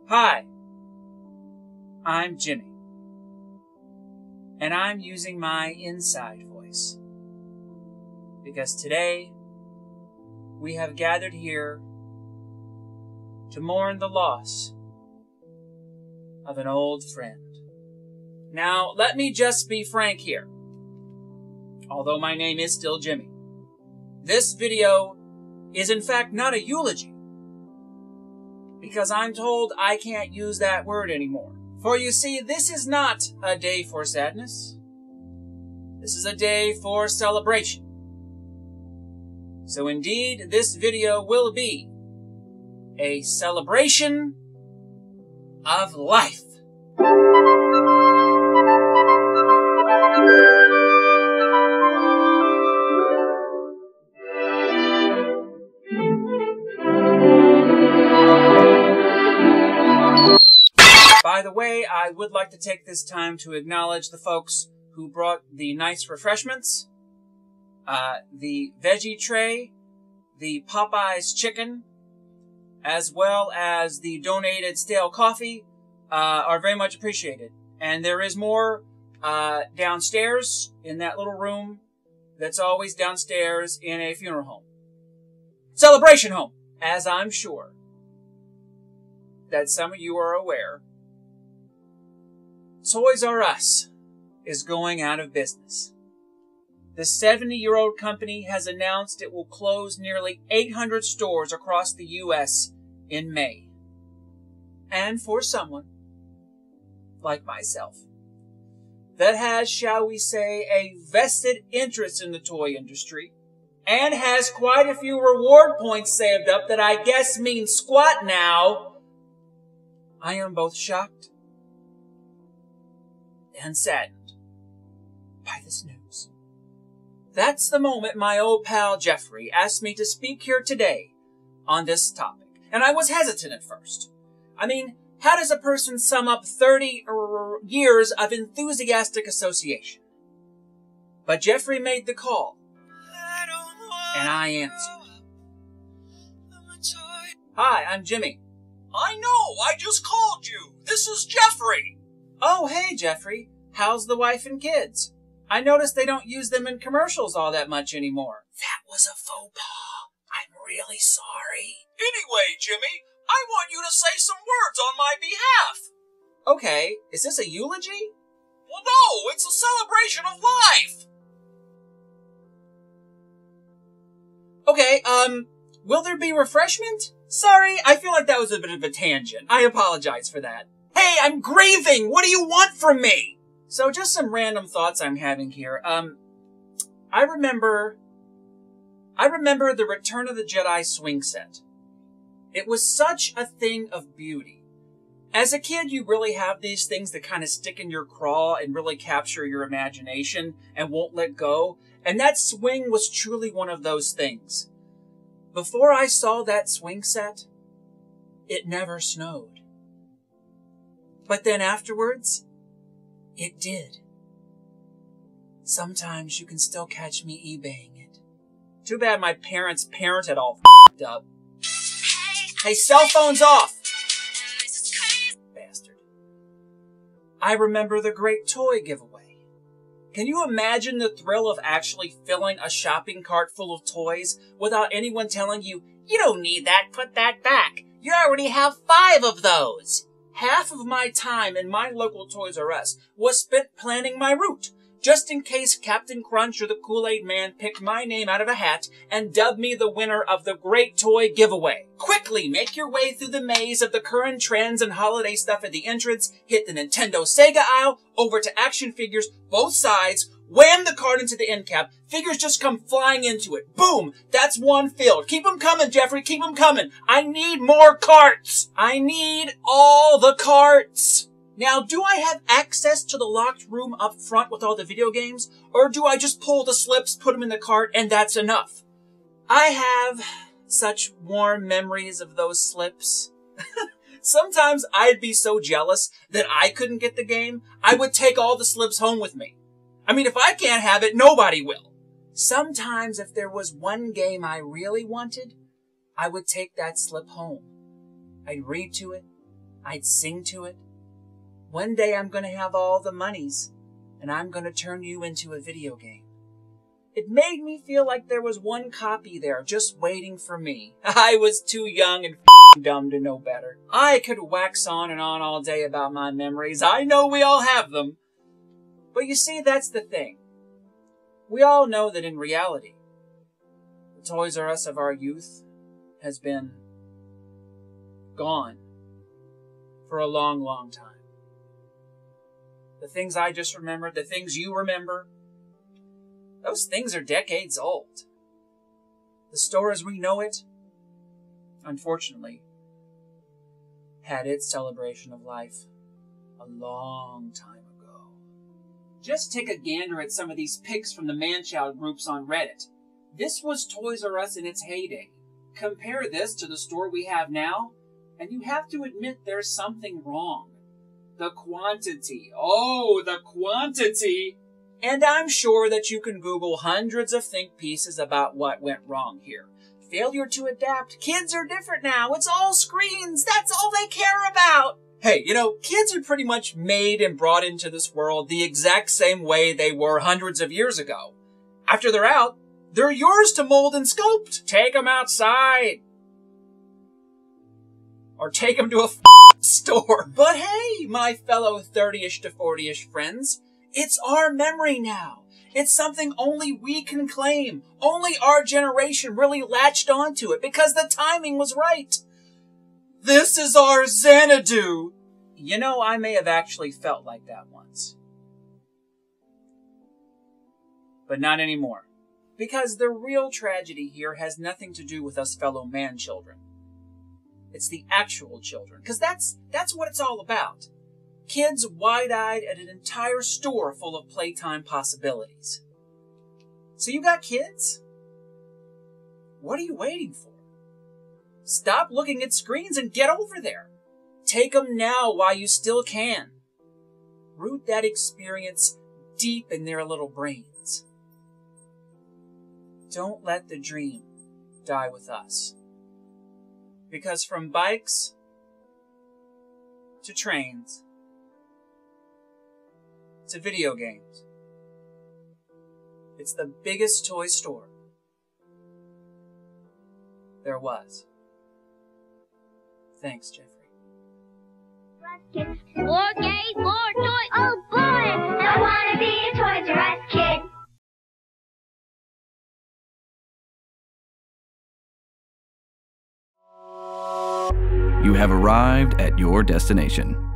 Hi, I'm Jimmy, and I'm using my inside voice, because today we have gathered here to mourn the loss of an old friend. Now, let me just be frank here. Although my name is still Jimmy, this video is in fact not a eulogy, because I'm told I can't use that word anymore. For you see, this is not a day for sadness. This is a day for celebration. So indeed, this video will be a celebration of life. By the way, I would like to take this time to acknowledge the folks who brought the nice refreshments, the veggie tray, the Popeyes chicken, as well as the donated stale coffee, are very much appreciated. And there is more downstairs in that little room that's always downstairs in a funeral home. Celebration home, as I'm sure that some of you are aware. Toys R Us is going out of business. The 70-year-old company has announced it will close nearly 800 stores across the U.S. in May. And for someone like myself that has, shall we say, a vested interest in the toy industry and has quite a few reward points saved up that I guess mean squat now, I am both shocked and saddened by this news. That's the moment my old pal Jeffrey asked me to speak here today on this topic. And I was hesitant at first. I mean, how does a person sum up 30 years of enthusiastic association? But Jeffrey made the call, and I answered. Hi, I'm Jimmy. I know, I just called you. This is Jeffrey. Oh, hey, Jeffrey. How's the wife and kids? I noticed they don't use them in commercials all that much anymore. That was a faux pas. I'm really sorry. Anyway, Jimmy, I want you to say some words on my behalf. Okay, is this a eulogy? Well, no, it's a celebration of life. Okay, will there be refreshment? Sorry, I feel like that was a bit of a tangent. I apologize for that. Hey, I'm grieving! What do you want from me? So just some random thoughts I'm having here. I remember the Return of the Jedi swing set. It was such a thing of beauty. As a kid, you really have these things that kind of stick in your craw and really capture your imagination and won't let go. And that swing was truly one of those things. Before I saw that swing set, it never snowed. But then afterwards, it did. Sometimes you can still catch me eBaying it. Too bad my parents' parented all f***ed up. Hey, cell phone's off! Bastard. I remember the great toy giveaway. Can you imagine the thrill of actually filling a shopping cart full of toys without anyone telling you, you don't need that, put that back. You already have 5 of those. Half of my time in my local Toys R Us was spent planning my route, just in case Captain Crunch or the Kool-Aid Man picked my name out of a hat and dubbed me the winner of the Great Toy Giveaway. Quickly make your way through the maze of the current trends and holiday stuff at the entrance, hit the Nintendo Sega aisle, over to action figures, both sides, wham the cart into the end cap, figures just come flying into it. Boom! That's one filled. Keep them coming, Jeffrey, keep them coming. I need more carts! I need all the carts! Now, do I have access to the locked room up front with all the video games? Or do I just pull the slips, put them in the cart, and that's enough? I have such warm memories of those slips. Sometimes I'd be so jealous that I couldn't get the game, I would take all the slips home with me. I mean, if I can't have it, nobody will. Sometimes if there was one game I really wanted, I would take that slip home. I'd read to it, I'd sing to it. One day I'm going to have all the monies, and I'm going to turn you into a video game. It made me feel like there was one copy there just waiting for me. I was too young and dumb to know better. I could wax on and on all day about my memories. I know we all have them. But you see, that's the thing. We all know that in reality, the Toys R Us of our youth has been gone for a long, long time. The things I just remembered, the things you remember, those things are decades old. The store as we know it, unfortunately, had its celebration of life a long time ago. Just take a gander at some of these pics from the man-child groups on Reddit. This was Toys R Us in its heyday. Compare this to the store we have now, and you have to admit there's something wrong. The quantity. Oh, the quantity! And I'm sure that you can Google hundreds of think pieces about what went wrong here. Failure to adapt. Kids are different now. It's all screens. That's all they care about. Hey, kids are pretty much made and brought into this world the exact same way they were hundreds of years ago. After they're out, they're yours to mold and sculpt. Take them outside. Or take them to a store. But hey, my fellow 30-ish to 40-ish friends, it's our memory now. It's something only we can claim. Only our generation really latched onto it because the timing was right. This is our Xanadu. I may have actually felt like that once. But not anymore. Because the real tragedy here has nothing to do with us fellow man-children. It's the actual children. Because that's what it's all about. Kids wide-eyed at an entire store full of playtime possibilities. So you got kids? What are you waiting for? Stop looking at screens and get over there. Take them now while you still can. Root that experience deep in their little brains. Don't let the dream die with us. Because from bikes to trains to video games, it's the biggest toy store there was. Thanks, Jeffrey. More games, more toys. Oh boy, I want to be a Toys R Us kid. You have arrived at your destination.